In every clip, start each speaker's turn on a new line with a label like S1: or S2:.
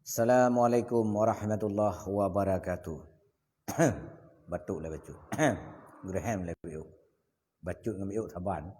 S1: Assalamualaikum warahmatullahi wabarakatuh. Batuk lah batuk. Geraham lah batuk. Batuk dengan batuk taban.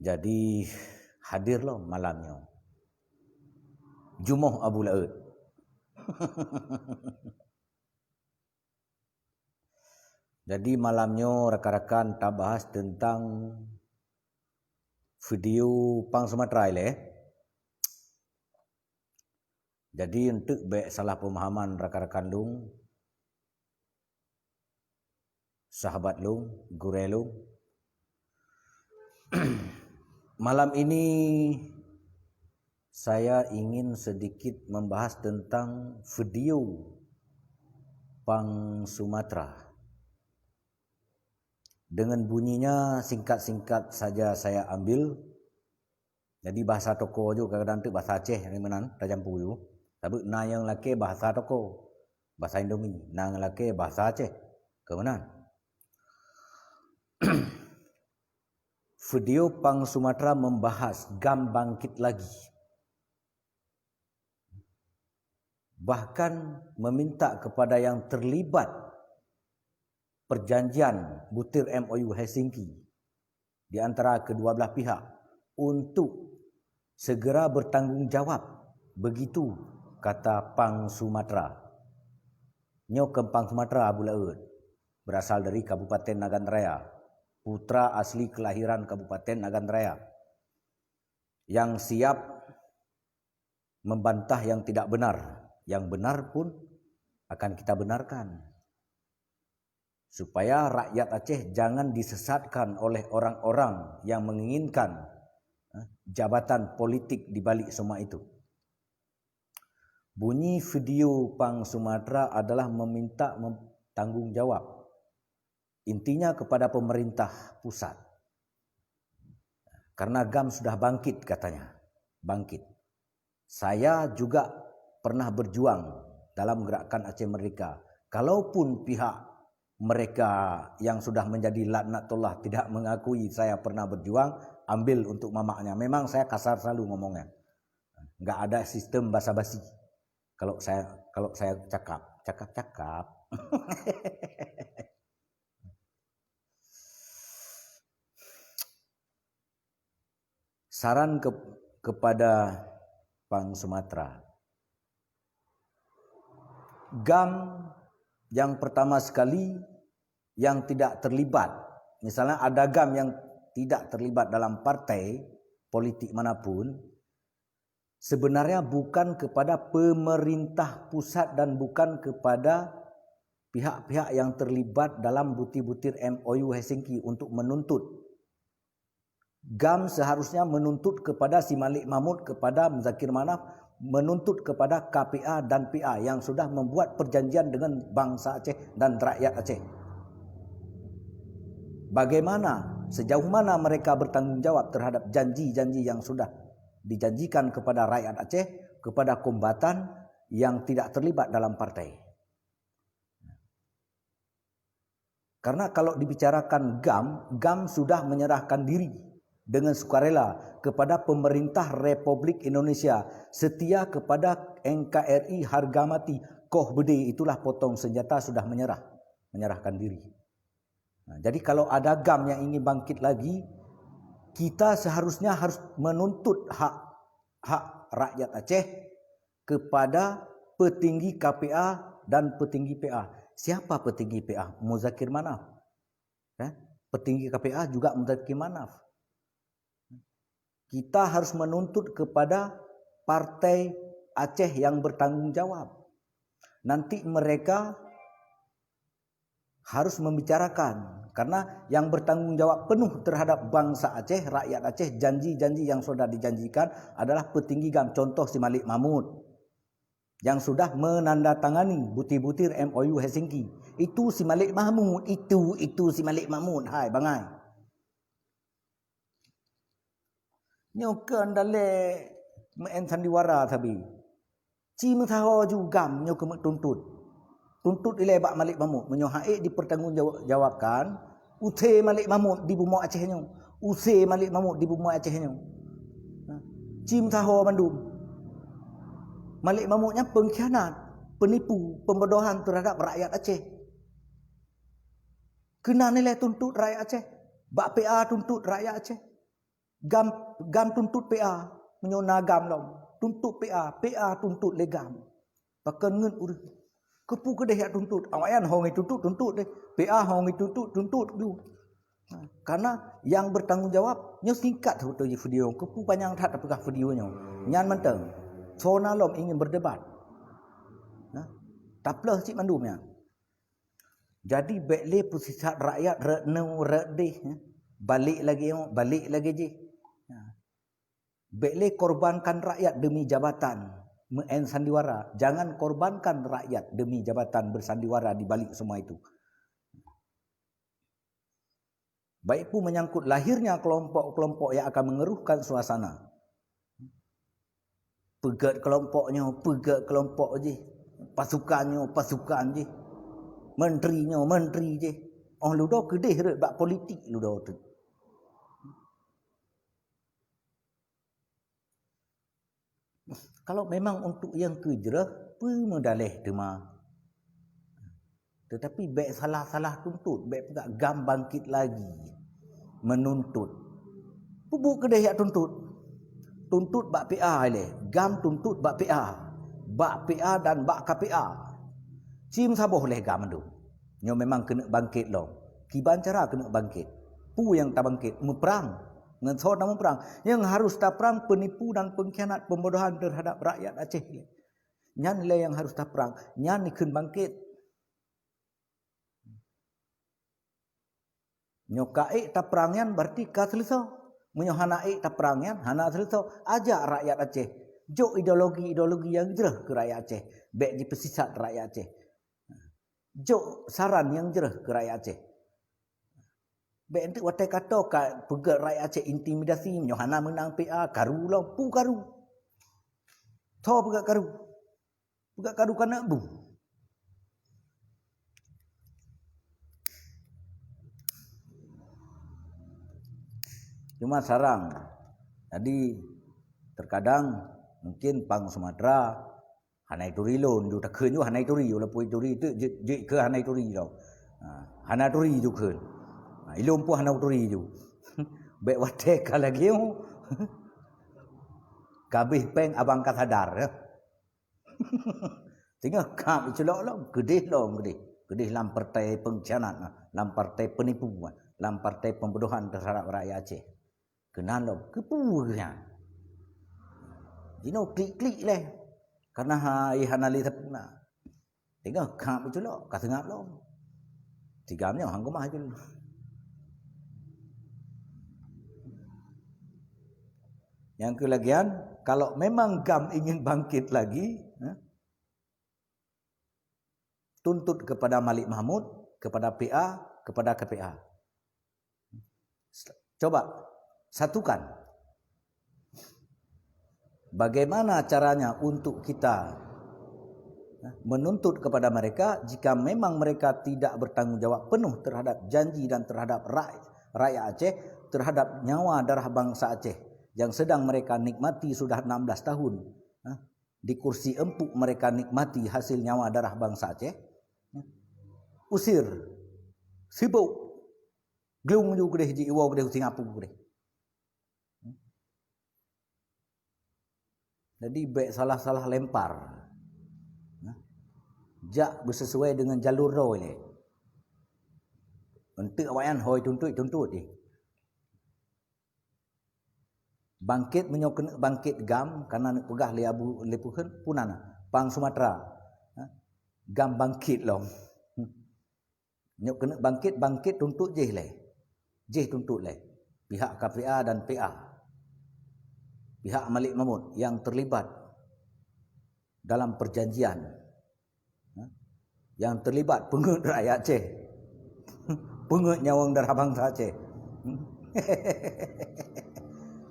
S1: Jadi hadirlah malamnya Jumuh Abu Laut. Jadi malamnya rakan-rakan tak bahas tentang video Pang Sumatera ile. Jadi untuk baik salah pemahaman rakan-rakan lung, sahabat lung, gure lung. Malam ini saya ingin sedikit membahas tentang video Pang Sumatera. Dengan bunyinya singkat-singkat saja saya ambil. Jadi bahasa toko juga kadang-kadang bahasa Aceh yang menan tajam puyu. Tapi na yang laki bahasa toko, bahasa Indomie, na yang laki bahasa Aceh. Kemenan. Video Pang Sumatera membahas GAM bangkit lagi. Bahkan meminta kepada yang terlibat perjanjian butir MOU Helsinki di antara kedua belah pihak untuk segera bertanggung jawab. Begitu kata Pang Sumatera. Nyokem Pang Sumatera Abu Laut berasal dari Kabupaten Nagan Raya, putra asli kelahiran Kabupaten Nagan Raya, yang siap membantah yang tidak benar. Yang benar pun akan kita benarkan, supaya rakyat Aceh jangan disesatkan oleh orang-orang yang menginginkan jabatan politik di balik semua itu. Bunyi video Pang Sumatera adalah meminta tanggung jawab. Intinya kepada pemerintah pusat. Karena GAM sudah bangkit katanya. Bangkit. Saya juga pernah berjuang dalam gerakan Aceh Merdeka. Kalaupun pihak mereka yang sudah menjadi laknatullah tidak mengakui saya pernah berjuang, ambil untuk mamaknya. Memang saya kasar selalu ngomongnya. Enggak ada sistem basa-basi. Kalau saya cakap. Saran kepada Pang Sumatera. GAM yang pertama sekali yang tidak terlibat. Misalnya ada GAM yang tidak terlibat dalam partai politik manapun. Sebenarnya bukan kepada pemerintah pusat dan bukan kepada pihak-pihak yang terlibat dalam butir-butir MOU Helsinki untuk menuntut. GAM seharusnya menuntut kepada si Malik Mahmud, kepada Muzakir Manaf, menuntut kepada KPA dan PA yang sudah membuat perjanjian dengan bangsa Aceh dan rakyat Aceh. Bagaimana, sejauh mana mereka bertanggung jawab terhadap janji-janji yang sudah dijanjikan kepada rakyat Aceh, kepada kombatan yang tidak terlibat dalam partai. Karena kalau dibicarakan GAM sudah menyerahkan diri dengan sukarela kepada pemerintah Republik Indonesia, setia kepada NKRI harga mati, koh bede, itulah potong senjata, sudah menyerahkan diri. Nah, jadi kalau ada GAM yang ingin bangkit lagi, kita seharusnya harus menuntut hak rakyat Aceh kepada petinggi KPA dan petinggi PA. Siapa petinggi PA? Muzakir Manaf. Petinggi KPA juga Muzakir Manaf. Kita harus menuntut kepada partai Aceh yang bertanggung jawab. Nanti mereka harus membicarakan. Karena yang bertanggung jawab penuh terhadap bangsa Aceh, rakyat Aceh, janji-janji yang sudah dijanjikan adalah petinggi GAM. Contoh si Malik Mahmud yang sudah menandatangani butir-butir MOU Helsinki. Itu si Malik Mahmud, itu si Malik Mahmud. Hai bangai. Nyokan dale men sandiwara tabi. Ci mengtaho juga nyokan tuntut. Tuntut ilebak Malik Mahmud menyohaik dipertanggungjawabkan. Usai Malik Mahmud di bumi Acehnya. Usai Malik Mahmud di bumi Acehnya. Cim Taho Mandum. Malik Mamuknya pengkhianat, penipu, pembodohan terhadap rakyat Aceh. Kena nilai tuntut rakyat Aceh. Bak PA tuntut rakyat Aceh. Gam tuntut PA. Menyona gam long. Tuntut PA. PA tuntut legam. Pakai ngen urus. Kepu kedeh yang tuntut. Awayan hongi tuntut deh. PA hongi tuntut dulu. Karena yang bertanggungjawab nyo singkat tu video. Kepu panjang tak apakah videonya. Nyan menteng. Sona lom ingin berdebat. Tak pelah cik mandumnya. Jadi bekle pusat rakyat renau redih. Balik lagi je. Bekle korbankan rakyat demi jabatan. Men sandiwara. Jangan korbankan rakyat demi jabatan bersandiwara di balik semua itu. Baik pun menyangkut lahirnya kelompok-kelompok yang akan mengeruhkan suasana. Pegat kelompoknya, pegat kelompok je. Pasukannya, pasukan je. Menterinya, menteri je. Oh ludo kedih red bak politik ludo tu. Kalau memang untuk yang kejerah, pemedalih dema. Tetapi baik salah-salah tuntut, baik pegak gam bangkit lagi menuntut. Pubuk kedih yang tuntut. Tuntut bak PA le, gam tuntut bak PA. Bak PA dan bak KPA. Cim saboh leh gam tu. Nyo memang kena bangkit lo. Kiban cara kena bangkit. Pu yang tak bangkit, meperang. Dengan seorang meperang. Yang harus tak perang penipu dan pengkhianat pembodohan terhadap rakyat Aceh. Nyan le yang harus tak perang. Nyan ikut bangkit. Nyokaik tak perangian berarti ka selesai. Menyohanaik tak perangian, hana selesai. Ajak rakyat Aceh. Jok ideologi-ideologi yang jerah ke rakyat Aceh. Baik di pesisat rakyat Aceh. Jok saran yang jerah ke rakyat Aceh. Baik untuk watai kata pegat rakyat Aceh intimidasi. Menyohana menang PA. Karu lah. Pu karu. Tho pegat karu. Pegat karu kanak bu. Cuma sarang. Jadi terkadang mungkin pang Sumatera hanai turi lon du tak keun ju hanai turi la pui turi tu je ke hanai turi lo. Hana turi ju keun. Ilum pu hanau turi ju. Bek wate ka lagi mu. Kabih peng abang ka sadar. Tengah kap celok lo gedeh lo gedeh. Gedeh lam partai pengkhianat, lam partai penipuan, lam partai pembodohan terhadap rakyat Aceh. Kenal kepunya. Jino klik-klik leh. Karena hai hanali tapuna. Tengok kap itu lo, katengap lo. Tigamnya hang gemah je. Yang kelagian, kalau memang GAM ingin bangkit lagi, tuntut kepada Malik Mahmud, kepada PA, kepada KPA. Coba satukan. Bagaimana caranya untuk kita menuntut kepada mereka jika memang mereka tidak bertanggungjawab penuh terhadap janji dan terhadap rakyat Aceh, terhadap nyawa darah bangsa Aceh yang sedang mereka nikmati sudah 16 tahun. Di kursi empuk mereka nikmati hasil nyawa darah bangsa Aceh. Usir, sibuk, gelung juga deh jiwa deh Singapura deh. Jadi baik salah-salah lempar. Jak bersesuai dengan jalur roh ni. Untuk awayan hoi tuntut ni. Bangkit menyokena bangkit GAM karena nak pegah le abu lepuhan punana pang Sumatera. GAM bangkit long. Nyokena bangkit tuntut je le. Je tuntut le. Pihak KPA dan PA. Pihak Malik Mahmud yang terlibat dalam perjanjian, yang terlibat pengut rakyat Aceh, pengut nyawang darah bangsa Aceh.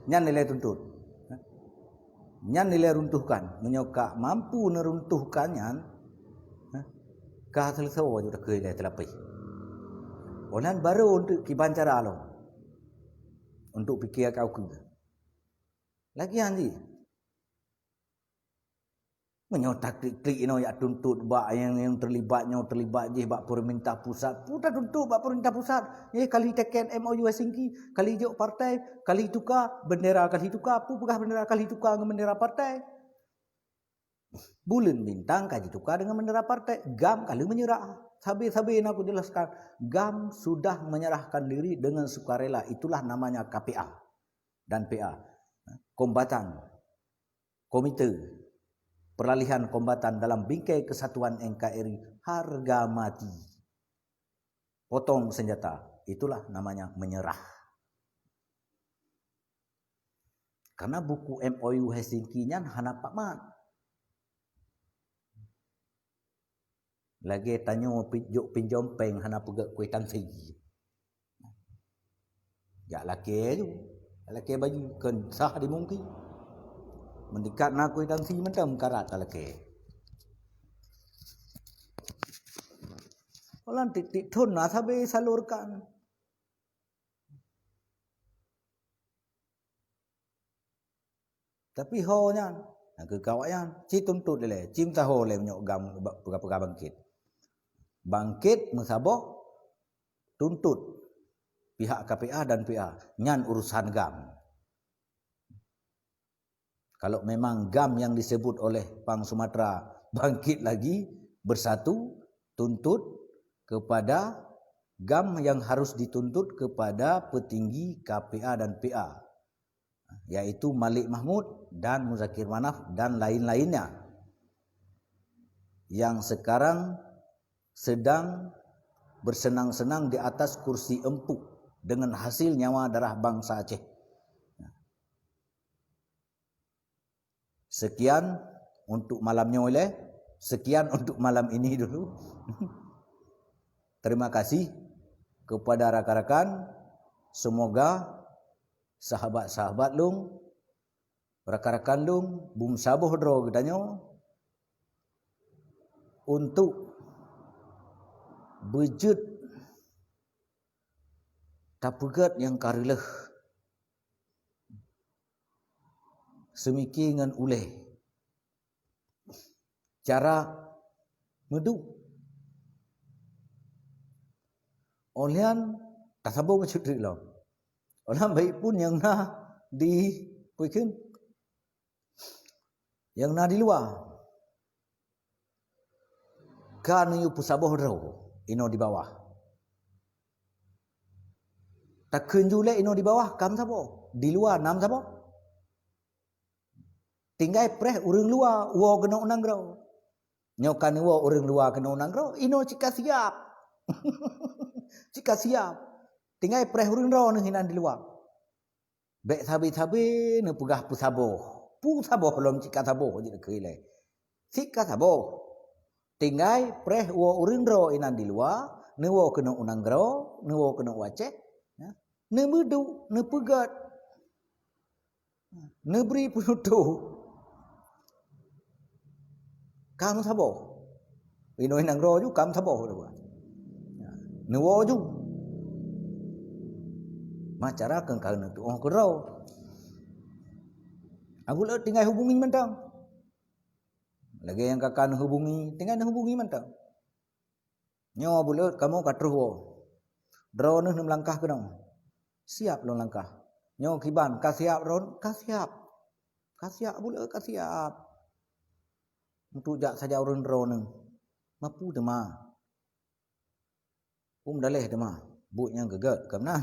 S1: Nyan nilai tuntut, nyan nilai runtuhkan, menyokak mampu neruntuhkannya, kah selesai juga kaya terlapai. Olan baru untuk kiban cara lo, untuk pikir kau ke. Lagi anji. Menyotak klik ino ya tuntut bak yang terlibat je bak pemerintah pusat. Putar tuntut bak pemerintah pusat. Kali teken MOU Helsinki, kali jok partai, kali tukar bendera, kali tukar apa pegah bendera, kali tukar dengan bendera partai. Bulan bintang kali tukar dengan bendera partai. GAM kali menyerah. Sabi-sabi aku jelaskan. GAM sudah menyerahkan diri dengan sukarela. Itulah namanya KPA dan PA. Kombatan, komite peralihan kombatan dalam bingkai kesatuan NKRI, harga mati. Potong senjata. Itulah namanya menyerah. Karena buku MOU Helsinki-nya hana Pak Mat. Lagi tanya juk pinjompeng hana pegak kuih tangsi. Ya laki tu. Laki baju kan sah dimungkin. Mendekat nak kuih tangsi macam karat laki. Orang titik tun lah sampai salurkan. Tapi ho-nya kekawayan ci tuntut le cim taho le nyok gam pega bangkit. Bangkit mesabok tuntut pihak KPA dan PA nyan urusan GAM. Kalau memang GAM yang disebut oleh Pang Sumatera bangkit lagi bersatu tuntut kepada GAM yang harus dituntut kepada petinggi KPA dan PA, yaitu Malik Mahmud dan Muzakir Manaf dan lain-lainnya yang sekarang sedang bersenang-senang di atas kursi empuk dengan hasil nyawa darah bangsa Aceh. Sekian untuk malamnya oleh. Sekian untuk malam ini dulu. Terima kasih kepada rakan-rakan. Semoga sahabat-sahabat lung, rakan-rakan lung, bung sabuh dro gedanyo untuk bejut tapegat yang karileh semiki ngan uleh cara medu olian kasabo macutri lo orang baik pun yang na di puikin yang na di luar kan yu pusabo ro ino di bawah tak kenjule ino di bawah kam sabo di luar nam sabo tinggal preh urang luar wo kena unang gro nyokan wo urang luar kena unang gro ino cika siap cika siap tinggal preh urang ro ne hinan di luar bek sabi-sabi ne pegah pusabo lom cika sabo je keile cika sabo tinggal preh wo urang ro inan di luar ne wo kena unang gro ne wo kena waceh ne medu ne pegat ne beri penutuh kam sabo ino inang ro ju kam sabo ne wo ju macara kengkang tu oh ro aku le tinggal hubungi mentang lagi yang kakan hubungi tinggal hubungi mentang nyo bulet kamu katruh wo dro ne melangkah ke dong siap lo langkah nyo kiban ka siap ron ka siap bulet ka siap untuk jak saja urun dro ne mapu dema daleh dema bu yang gegat kamna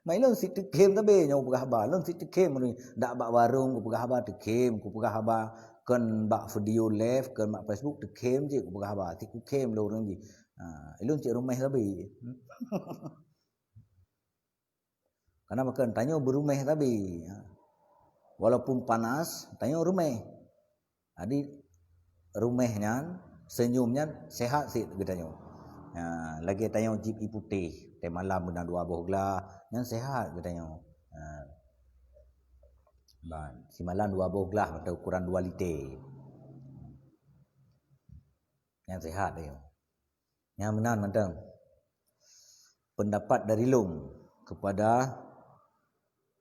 S1: mai lon sit kem tabe nyo pegah ba lon sit kem ni dak bak warung ku pegah ba tekem ku pegah ba kan bak video live kan bak Facebook tekem je ku pegah ba ti ku kem lo reng ji ilun cik rumah tabe karena makan tanyo berumah tabe walaupun panas tanyo rumah adi rumahnya senyumnya sehat sih gedanyo lagi tanyo jip putih teh malam guna 2 boh gelah yang sehat gedanyo ban si malam 2 boh gelah atau ukuran 2 liter yang sehat dia yang menan mentang pendapat dari Long kepada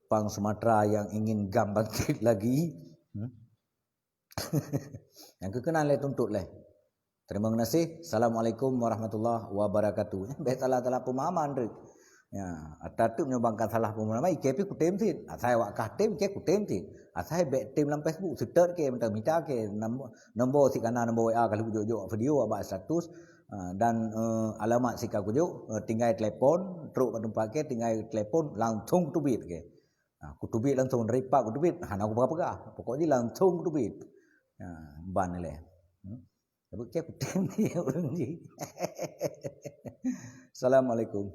S1: Pang Sumatera yang ingin GAM bangkit lagi Yang kekenal le tuntut le. Terima kasih. Assalamualaikum warahmatullahi wabarakatuh. Salah pemahaman rek. Ya, atatu menyumbangkan salah pemahaman. Ike pi kutem tin. Asai wak kah tem ke kutem tin. Asai bet tem dalam Facebook seter ke minta ke nombor si kana nombor WA kalau jok video abak status dan alamat si kau jok tinggal telefon teruk kat tempat ke tinggal telefon langsung tubit ke. Aku tubit langsung repak aku tubit. Hana aku berapa pokoknya langsung tubit. Ban le. Sebut ke kutem dia orang ni. Assalamualaikum.